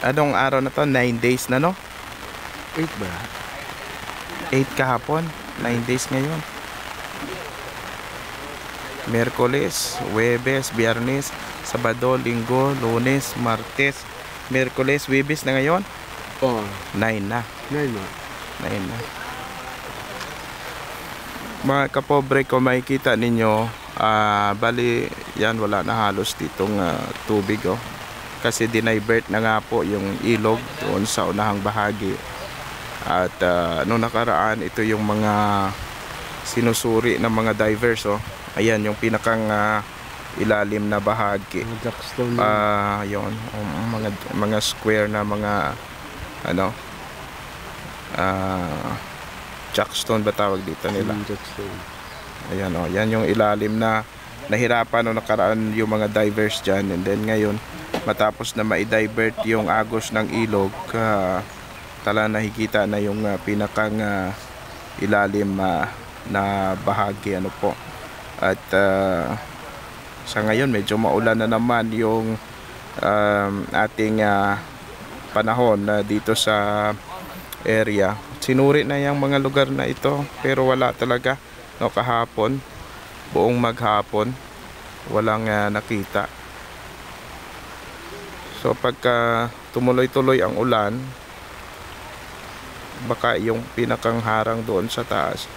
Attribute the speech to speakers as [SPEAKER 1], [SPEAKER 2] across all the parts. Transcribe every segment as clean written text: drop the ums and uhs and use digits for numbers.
[SPEAKER 1] Anong araw na to? 9 days na, no?
[SPEAKER 2] 8 ba?
[SPEAKER 1] 8 kahapon. 9 days ngayon. Miyerkules, Huwebes, Biyernes, Sabado, Linggo, Lunes, Martes, Miyerkules, Huwebes na ngayon.
[SPEAKER 2] Oo.
[SPEAKER 1] 9 na.
[SPEAKER 2] 9 ba?
[SPEAKER 1] 9 na. Mga kapobre, ko makikita ninyo, bali yan, wala na halos ditong tubig, oh. Kasi dinivert na nga po yung ilog doon sa unahang bahagi. At noong nakaraan, ito yung mga sinusuri ng mga divers, oh. Ayan yung pinakang ilalim na bahagi.
[SPEAKER 2] Jackstone.
[SPEAKER 1] Yun, mga square na mga ano, jackstone ba tawag dito nila?
[SPEAKER 2] Jackstone.
[SPEAKER 1] Ayan, oh, yan yung ilalim na nahirapan noong nakaraan yung mga divers dyan. And then ngayon, matapos na ma-divert yung agos ng ilog, tala nakikita na yung pinakang ilalim na bahagi, ano po. At sa ngayon medyo maulan na naman yung ating panahon dito sa area. Sinuri na yung mga lugar na ito, pero wala talaga, no, kahapon, buong maghapon walang nakita. So pagka tumuloy-tuloy ang ulan, baka yung pinakang harang doon sa taas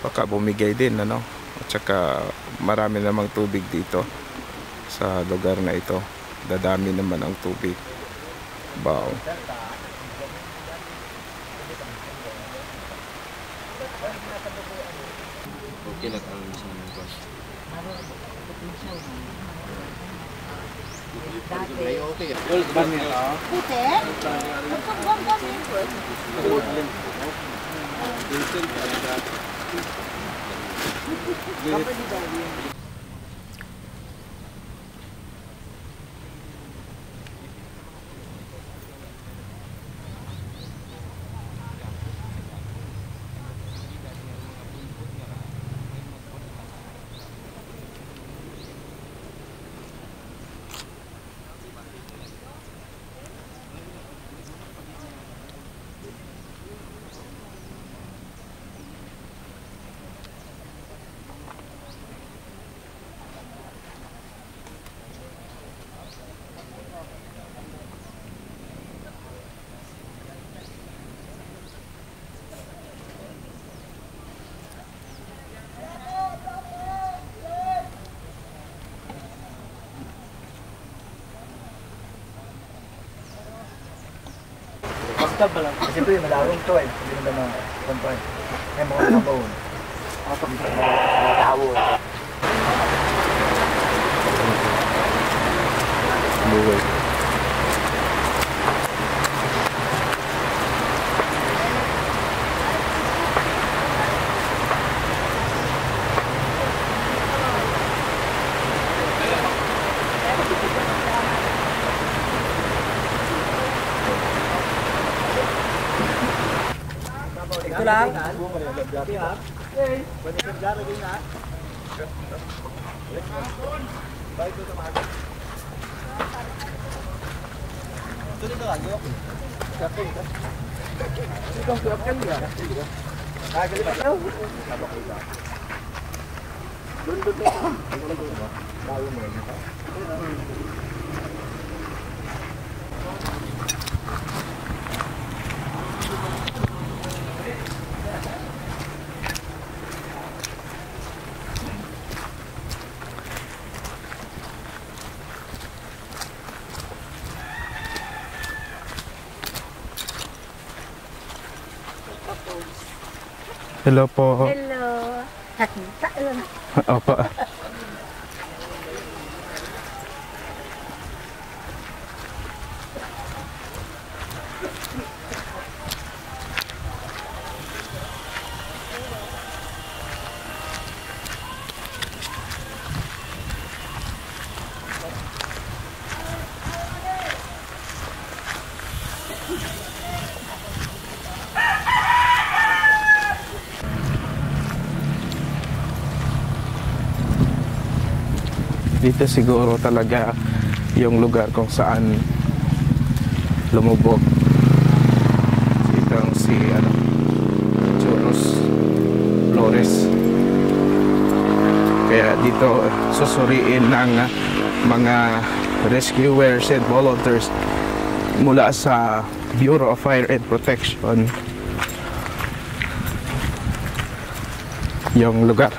[SPEAKER 1] baka bumigay din, ano. At saka marami namang tubig dito sa lugar na ito. Dadami naman ang tubig. Wow.
[SPEAKER 2] Okay lang ang isang bus. Ay, okay.
[SPEAKER 3] Puti? Magkang kami po.
[SPEAKER 4] Stab ba lang? Kasi ito yung malarong to eh. Hindi naman na kontoy. May mga nabawon. Ako mga tao eh.
[SPEAKER 1] Buhay.
[SPEAKER 4] Ito lang. Hello po.
[SPEAKER 3] Hello. Nakita lang.
[SPEAKER 1] Opo. Dito siguro talaga yung lugar kung saan lumubog. Itong si Jonas Flores. Kaya dito susuriin ng mga rescuers and volunteers mula sa Bureau of Fire and Protection yung lugar.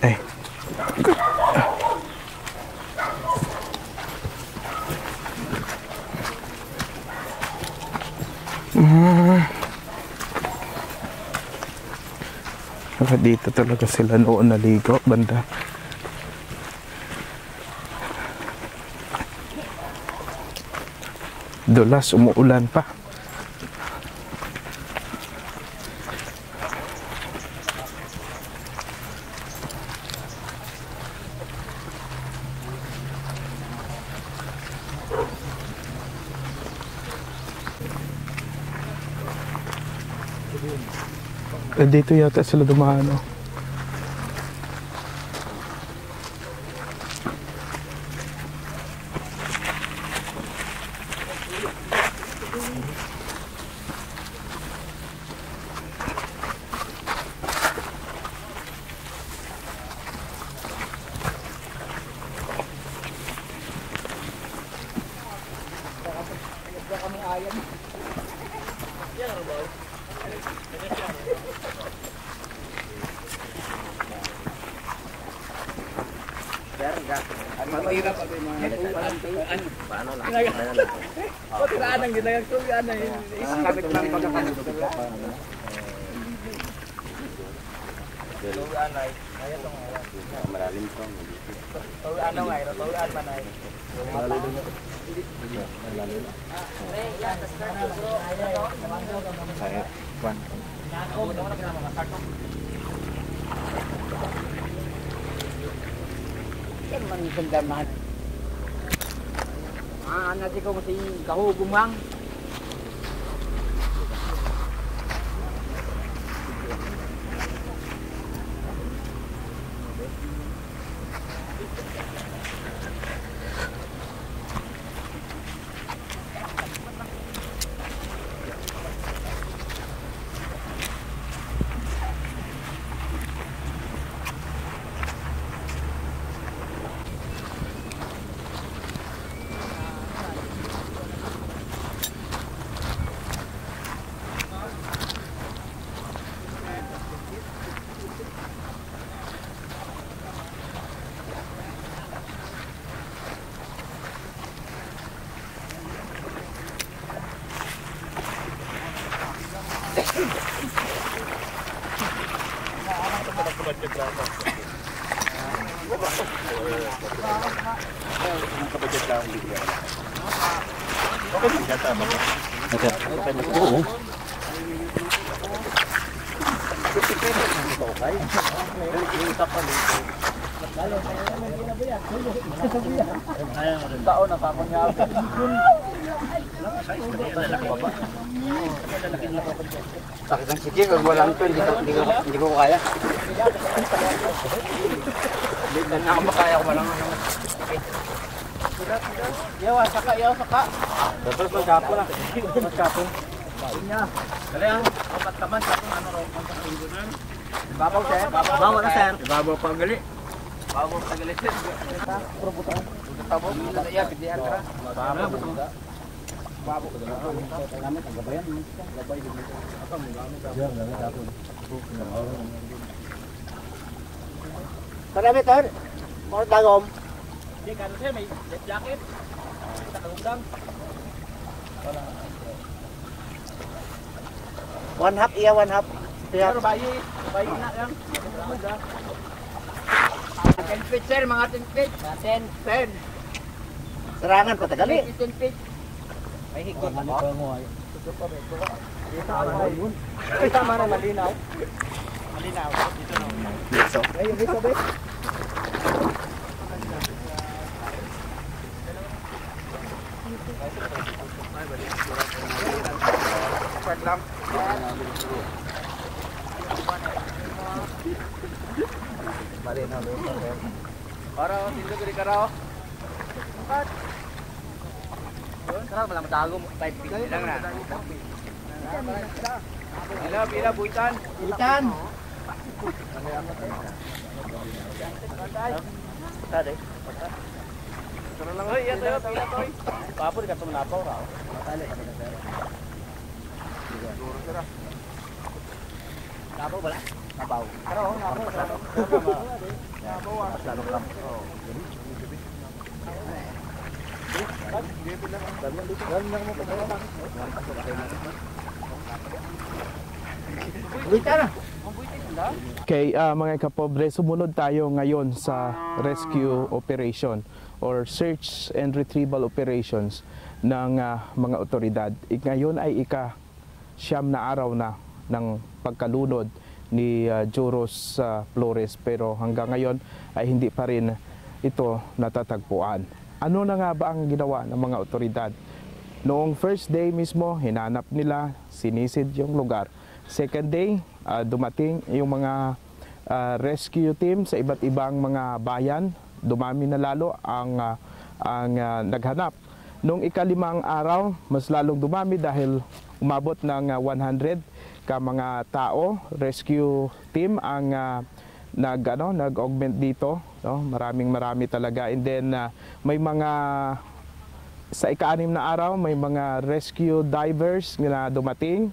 [SPEAKER 1] Eh. Dito talaga sila noon naligo banda. Dulas, umuulan pa. Dito yata sila dumaan, no?
[SPEAKER 4] Nanti ko masih kahugumang. Sakit ng sikip, pag walang ito, hindi ko kaya. Hindi na ako makaya kung walang ano. Yawa, saka. Tapos magkapo na. Magkapo. Dali ang kapat-kaman, kapong ano ro, pagkakundunan. Babaw sir. Babaw na sir. Babaw pang gali. Babaw pang gali sir. Probutan. Babaw, iya, pidihan ka. Babaw. Babaw ko dala. Salamat ang gabayan. Gabay din. Apa mo gamit ka? Diyan lang ako. Salamat sir. Mo dagom. Di kan sir may jacket. Sa kagundang. Wala. 1 half iya 1 half. Pero bayi na lang. 10 feet sir, mga 10 feet. 10.
[SPEAKER 5] Serangan patagali.
[SPEAKER 4] 10 feet. May higot ako. Ay, tama na, malinaw. Malinaw. Dito na.
[SPEAKER 5] Dito.
[SPEAKER 4] Ayun, dito ba?
[SPEAKER 1] Lang.
[SPEAKER 4] Para sino gari karaw. Karaw malang matago mo 5 feet lang na. Pila buitan.
[SPEAKER 5] Ikan.
[SPEAKER 4] Tadi. Tara lang oy, yan tayo pila toy. Papo di ka tumanapaw raw. Napaw wala? Napaw. Karaw, napaw. Napaw.
[SPEAKER 1] Okay, mga kapobre, sumunod tayo ngayon sa rescue operation or search and retrieval operations ng mga otoridad. Ngayon ay ika-siyam na araw na ng pagkalunod ni Joros Flores, pero hanggang ngayon ay hindi pa rin ito natatagpuan. Ano na nga ba ang ginawa ng mga otoridad? Noong first day mismo, hinanap nila, sinisid yung lugar. Second day, dumating yung mga rescue team sa iba't ibang mga bayan. Dumami na lalo ang naghanap. Noong ikalimang araw, mas lalong dumami dahil umabot ng 100 ka mga tao. Rescue team ang nag-augment dito. No? Marami talaga. And then may mga sa ika-6 na araw, may mga rescue divers na dumating.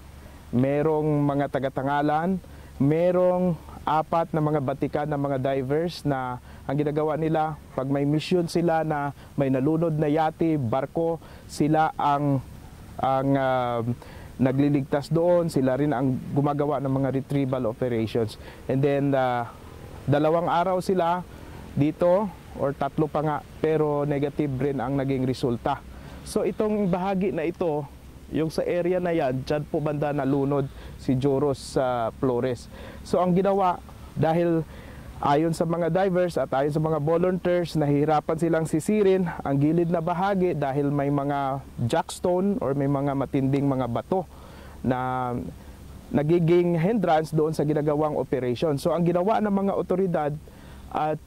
[SPEAKER 1] Merong mga taga-Tangalan, merong 4 na mga batikan ng mga divers na ang ginagawa nila, pag may mission sila na may nalunod na yate, barko, sila ang nagliligtas doon, sila rin ang gumagawa ng mga retrieval operations. And then 2 araw sila dito, or 3 pa nga, pero negative rin ang naging resulta. So itong bahagi na ito, yung sa area na yan, dyan po banda nalunod si Joros Flores. So ang ginawa, dahil ayon sa mga divers at ayon sa mga volunteers, nahihirapan silang sisirin ang gilid na bahagi dahil may mga jackstone or may mga matinding mga bato na nagiging hindrance doon sa ginagawang operation. So ang ginawa ng mga otoridad at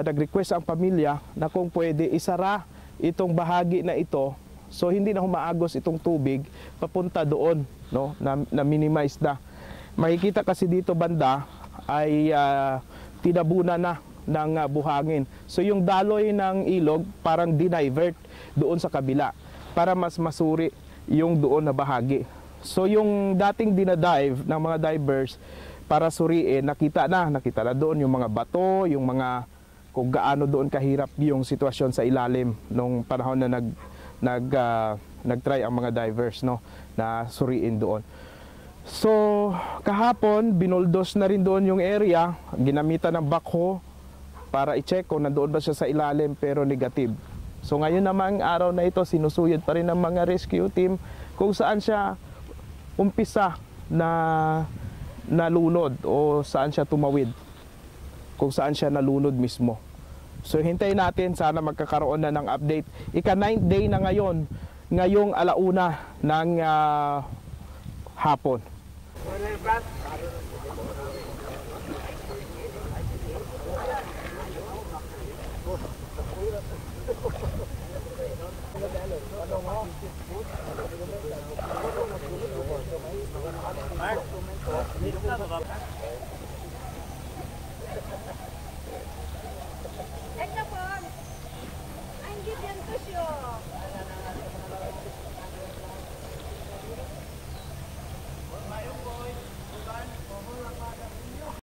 [SPEAKER 1] nag-request ang pamilya na kung pwede isara itong bahagi na ito. So hindi na humaagos itong tubig papunta doon, no, na minimize na. Makikita kasi dito banda ay tinabunan na ng buhangin. So yung daloy ng ilog parang dinivert doon sa kabila para mas masuri yung doon na bahagi. So yung dating dinadive ng mga divers para suriin, nakita na doon yung mga bato, yung mga kung gaano doon kahirap yung sitwasyon sa ilalim nung panahon na nag-try ang mga divers, no, na suriin doon. So kahapon binuldos na rin doon yung area, ginamitan ng backhoe para i-check kung nandoon ba siya sa ilalim, pero negative. So ngayon namang araw na ito, sinusuyod pa rin ng mga rescue team kung saan siya umpisa na nalunod o saan siya tumawid, kung saan siya nalunod mismo. So hintayin natin, sana magkakaroon na ng update. Ika-9th day na ngayon, ngayong 1:00 ng hapon.